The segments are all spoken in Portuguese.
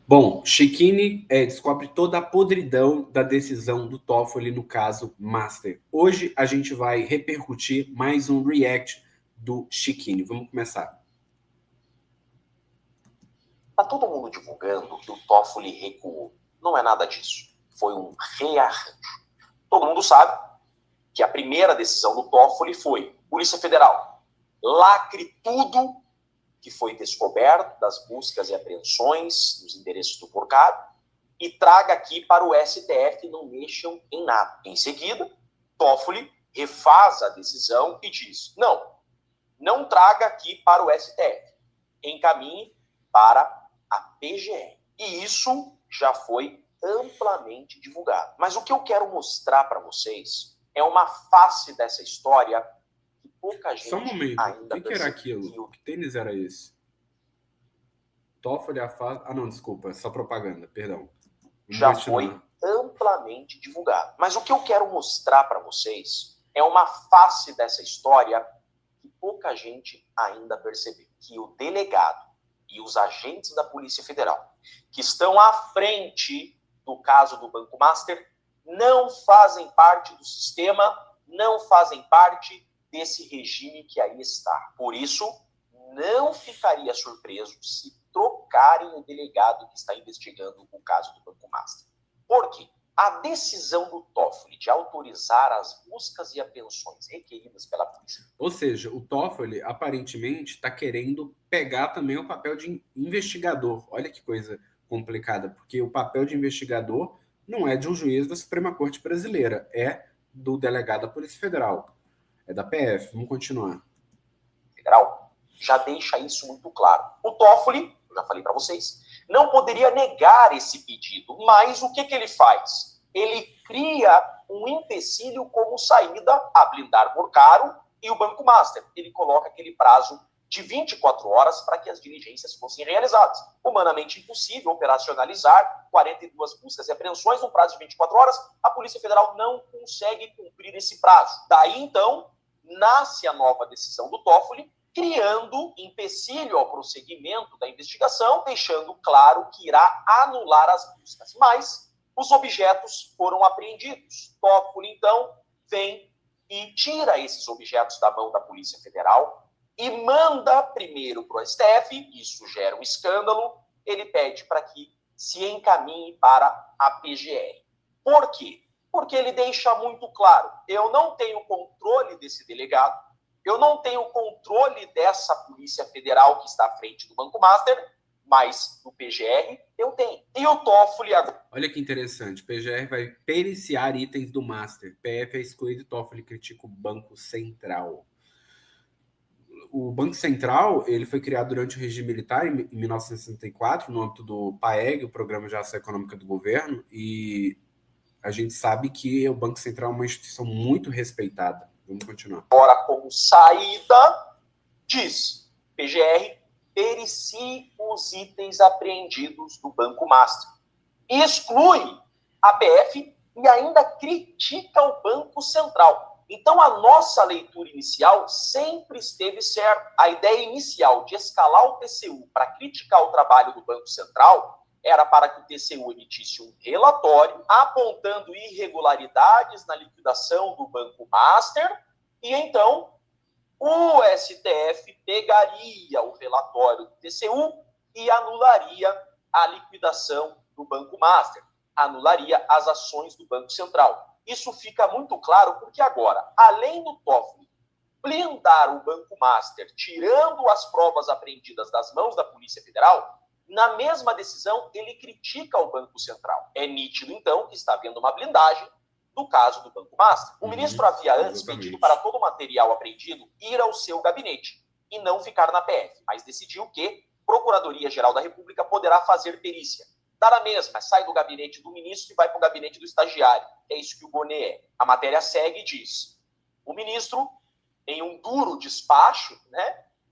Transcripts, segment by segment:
Bom, Checchini descobre toda a podridão da decisão do Toffoli no caso Master. Hoje a gente vai repercutir mais um react do Checchini. Vamos começar. Tá todo mundo divulgando que o Toffoli recuou. Não é nada disso. Foi um rearranjo. Todo mundo sabe que a primeira decisão do Toffoli foi: Polícia Federal, lacre tudo que foi descoberto das buscas e apreensões nos endereços do Porcaro e traga aqui para o STF e não mexam em nada. Em seguida, Toffoli refaz a decisão e diz: não traga aqui para o STF, encaminhe para a PGR. E isso já foi amplamente divulgado. Mas o que eu quero mostrar para vocês é uma face dessa história que pouca gente Só um momento. ainda O que era aquilo? Que tênis era esse? Toffoli afasta... Ah, não, desculpa. É só propaganda, perdão. Já foi amplamente divulgado. Mas o que eu quero mostrar para vocês é uma face dessa história que pouca gente ainda percebeu. Que o delegado e os agentes da Polícia Federal que estão à frente do caso do Banco Master não fazem parte do sistema, não fazem parte desse regime que aí está. Por isso, não ficaria surpreso se trocarem o delegado que está investigando o caso do Banco Master. Por quê? A decisão do Toffoli de autorizar as buscas e apreensões requeridas pela polícia. Ou seja, o Toffoli aparentemente está querendo pegar também o papel de investigador. Olha que coisa complicada, porque o papel de investigador não é de um juiz da Suprema Corte Brasileira, é do delegado da Polícia Federal, é da PF. Vamos continuar. Federal já deixa isso muito claro. O Toffoli, eu já falei para vocês, não poderia negar esse pedido, mas o que ele faz? Ele cria um empecilho como saída a blindar Porcaro e o Banco Master. Ele coloca aquele prazo de 24 horas para que as diligências fossem realizadas. Humanamente impossível operacionalizar 42 buscas e apreensões num prazo de 24 horas. A Polícia Federal não consegue cumprir esse prazo. Daí, então, nasce a nova decisão do Toffoli, criando empecilho ao prosseguimento da investigação, deixando claro que irá anular as buscas. Mas os objetos foram apreendidos. Toffoli, então, vem e tira esses objetos da mão da Polícia Federal e manda primeiro para o STF, isso gera um escândalo, ele pede para que se encaminhe para a PGR. Por quê? Porque ele deixa muito claro, eu não tenho controle desse delegado, eu não tenho controle dessa Polícia Federal que está à frente do Banco Master, mas do PGR eu tenho. E o Toffoli agora... Olha que interessante, PGR vai periciar itens do Master, PF é excluído e Toffoli critica o Banco Central. O Banco Central ele foi criado durante o regime militar, em 1964, no âmbito do PAEG, o Programa de Ação Econômica do Governo, e a gente sabe que o Banco Central é uma instituição muito respeitada. Vamos continuar. Agora, como saída, diz PGR, pericie os itens apreendidos do Banco Master. E exclui a PF e ainda critica o Banco Central. Então, a nossa leitura inicial sempre esteve certa. A ideia inicial de escalar o TCU para criticar o trabalho do Banco Central era para que o TCU emitisse um relatório apontando irregularidades na liquidação do Banco Master e, então, o STF pegaria o relatório do TCU e anularia a liquidação do Banco Master, anularia as ações do Banco Central. Isso fica muito claro porque agora, além do Toffoli blindar o Banco Master, tirando as provas apreendidas das mãos da Polícia Federal, na mesma decisão ele critica o Banco Central. É nítido, então, que está havendo uma blindagem do caso do Banco Master. O ministro havia antes pedido para todo o material apreendido ir ao seu gabinete e não ficar na PF, mas decidiu que a Procuradoria-Geral da República poderá fazer perícia. Dá na mesma, sai do gabinete do ministro e vai para o gabinete do estagiário. É isso que o Bonet é. A matéria segue e diz: o ministro, em um duro despacho,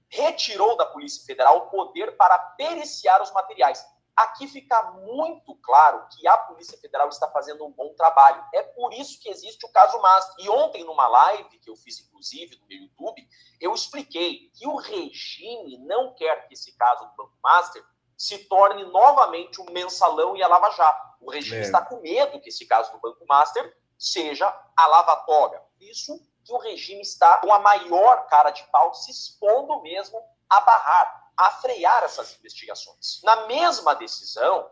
retirou da Polícia Federal o poder para periciar os materiais. Aqui fica muito claro que a Polícia Federal está fazendo um bom trabalho. É por isso que existe o caso Master. E ontem, numa live que eu fiz, inclusive, no meu YouTube, eu expliquei que o regime não quer que esse caso do Banco Master se torne novamente um mensalão e a Lava Jato. O regime está com medo que esse caso do Banco Master seja a lava-toga. Isso que o regime está com a maior cara de pau, se expondo mesmo a barrar, a frear essas investigações. Na mesma decisão,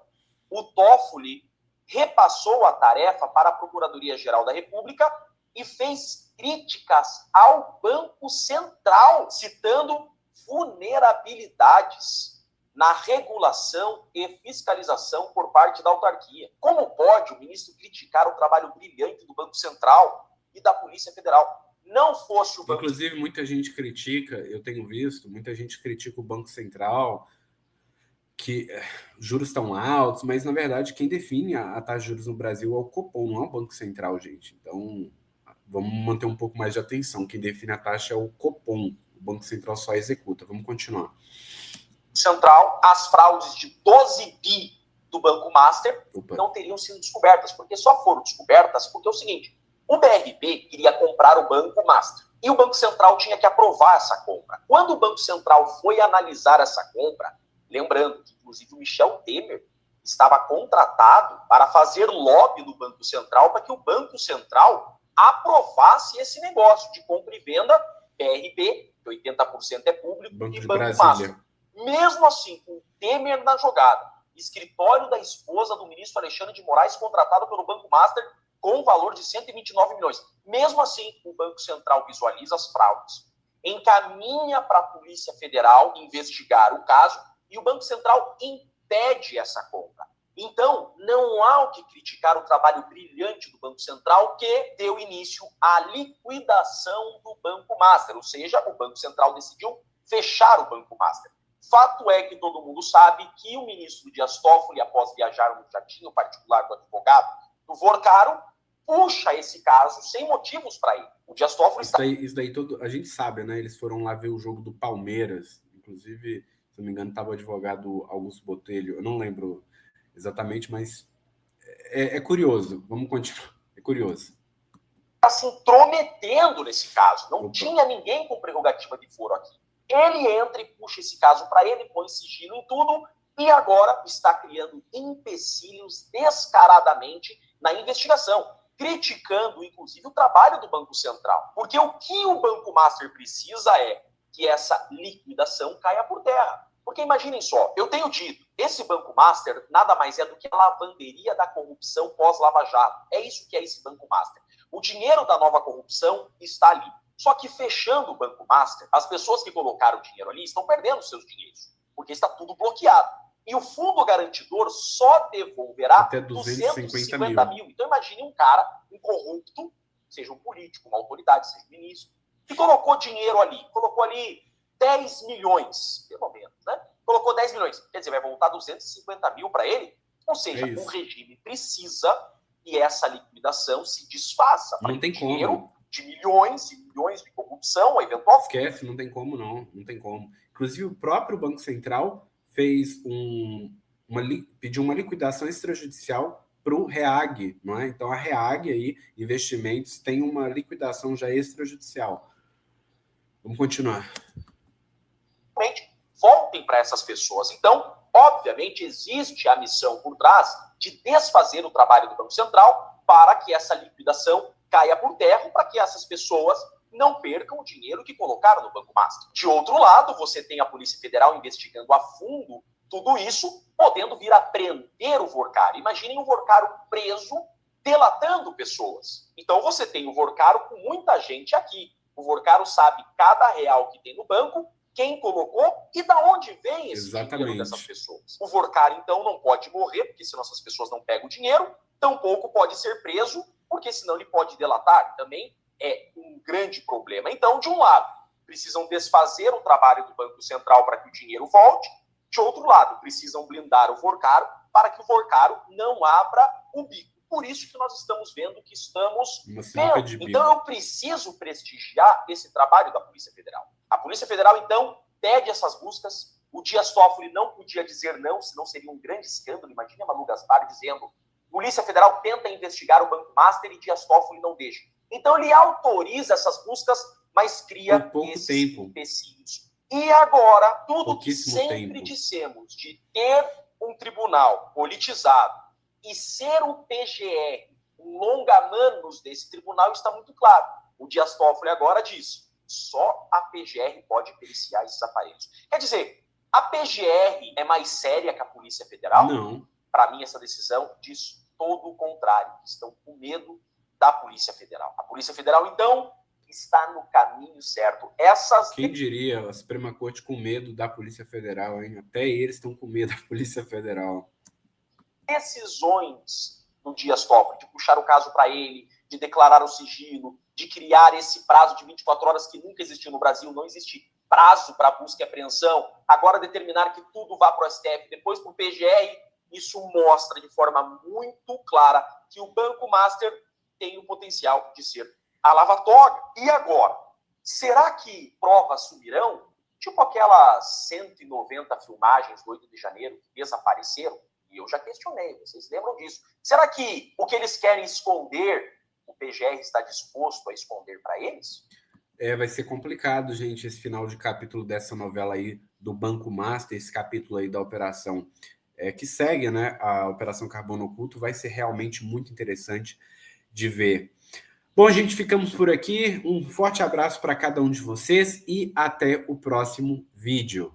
o Toffoli repassou a tarefa para a Procuradoria-Geral da República e fez críticas ao Banco Central, citando vulnerabilidades na regulação e fiscalização por parte da autarquia. Como pode o ministro criticar o trabalho brilhante do Banco Central e da Polícia Federal? Não fosse o Banco... Inclusive, muita gente critica, eu tenho visto, muita gente critica o Banco Central, que juros estão altos, mas, na verdade, quem define a taxa de juros no Brasil é o Copom, não é o Banco Central, gente. Então, vamos manter um pouco mais de atenção. Quem define a taxa é o Copom. O Banco Central só executa. Vamos continuar. Central, as fraudes de 12 bi do Banco Master não teriam sido descobertas, porque só foram descobertas porque é o seguinte, o BRB queria comprar o Banco Master e o Banco Central tinha que aprovar essa compra. Quando o Banco Central foi analisar essa compra, lembrando que, inclusive, o Michel Temer estava contratado para fazer lobby no Banco Central para que o Banco Central aprovasse esse negócio de compra e venda BRB, que 80% é público, Banco e de Banco Brasília. Master. Mesmo assim, com Temer na jogada, escritório da esposa do ministro Alexandre de Moraes contratado pelo Banco Master com valor de 129 milhões. Mesmo assim, o Banco Central visualiza as fraudes, encaminha para a Polícia Federal investigar o caso e o Banco Central impede essa compra. Então, não há o que criticar o trabalho brilhante do Banco Central que deu início à liquidação do Banco Master, ou seja, o Banco Central decidiu fechar o Banco Master. Fato é que todo mundo sabe que o ministro Dias Toffoli, após viajar no jatinho particular do advogado do Vorcaro, puxa esse caso sem motivos para ele. O Dias Toffoli Isso daí todo, a gente sabe, né? Eles foram lá ver o jogo do Palmeiras. Inclusive, se não me engano, estava o advogado Augusto Botelho. Eu não lembro exatamente, mas é curioso. Vamos continuar. É curioso. Está se intrometendo nesse caso. Não tinha ninguém com prerrogativa de foro aqui. Ele entra e puxa esse caso para ele, põe sigilo em tudo e agora está criando empecilhos descaradamente na investigação, criticando, inclusive, o trabalho do Banco Central. Porque o que o Banco Master precisa é que essa liquidação caia por terra. Porque imaginem só, eu tenho dito, esse Banco Master nada mais é do que a lavanderia da corrupção pós-Lava Jato. É isso que é esse Banco Master. O dinheiro da nova corrupção está ali. Só que fechando o Banco Master, as pessoas que colocaram o dinheiro ali estão perdendo seus dinheiros, porque está tudo bloqueado. E o fundo garantidor só devolverá até 250 mil. Então imagine um cara, um corrupto, seja um político, uma autoridade, seja um ministro, que colocou dinheiro ali, colocou ali 10 milhões, pelo menos, né? Colocou 10 milhões, quer dizer, vai voltar 250 mil para ele? Ou seja, o regime precisa que essa liquidação se desfaça. Não tem dinheiro como. De milhões e milhões de corrupção, eventual. Esquece, não tem como não tem como. Inclusive, o próprio Banco Central fez pediu uma liquidação extrajudicial para o REAG, não é? Então, a REAG aí, investimentos, tem uma liquidação já extrajudicial. Vamos continuar. Voltem para essas pessoas. Então, obviamente, existe a missão por trás de desfazer o trabalho do Banco Central para que essa liquidação caia por terra, para que essas pessoas não percam o dinheiro que colocaram no Banco Master. De outro lado, você tem a Polícia Federal investigando a fundo tudo isso, podendo vir a prender o Vorcaro. Imaginem o Vorcaro preso, delatando pessoas. Então, você tem o Vorcaro com muita gente aqui. O Vorcaro sabe cada real que tem no banco, quem colocou e da onde vem esse dinheiro dessas pessoas. O Vorcaro, então, não pode morrer, porque senão essas pessoas não pegam o dinheiro, tampouco pode ser preso, porque senão ele pode delatar. Também é um grande problema. Então, de um lado, precisam desfazer o trabalho do Banco Central para que o dinheiro volte. De outro lado, precisam blindar o Vorcaro para que o Vorcaro não abra o bico. Por isso que nós estamos vendo que estamos vendo. Então, eu preciso prestigiar esse trabalho da Polícia Federal. A Polícia Federal, então, pede essas buscas. O Dias Toffoli não podia dizer não, senão seria um grande escândalo. Imagine a Malu Gaspar dizendo: Polícia Federal tenta investigar o Banco Master e Dias Toffoli não deixa. Então, ele autoriza essas buscas, mas cria esses empecilhos E agora, tudo que Pouquíssimo sempre tempo. dissemos de ter um tribunal politizado e ser o PGR um longa-manos desse tribunal está muito claro. O Dias Toffoli agora diz, só a PGR pode periciar esses aparelhos. Quer dizer, a PGR é mais séria que a Polícia Federal? Não. Para mim, essa decisão diz todo o contrário. Estão com medo da Polícia Federal. A Polícia Federal, então, está no caminho certo. Quem diria a Suprema Corte com medo da Polícia Federal, hein? Até eles estão com medo da Polícia Federal. Decisões do Dias Toffoli, de puxar o caso para ele, de declarar o sigilo, de criar esse prazo de 24 horas que nunca existiu no Brasil, não existe prazo para busca e apreensão, agora determinar que tudo vá para o STF, depois para o PGR, isso mostra de forma muito clara que o Banco Master tem o potencial de ser a lava-toga. E agora? Será que provas sumirão? Tipo aquelas 190 filmagens do 8 de janeiro que desapareceram? E eu já questionei, vocês lembram disso. Será que o que eles querem esconder, o PGR está disposto a esconder para eles? Vai ser complicado, gente, esse final de capítulo dessa novela aí do Banco Master, esse capítulo aí da operação que segue, né, a Operação Carbono Oculto, vai ser realmente muito interessante de ver. Bom, gente, ficamos por aqui. Um forte abraço para cada um de vocês e até o próximo vídeo.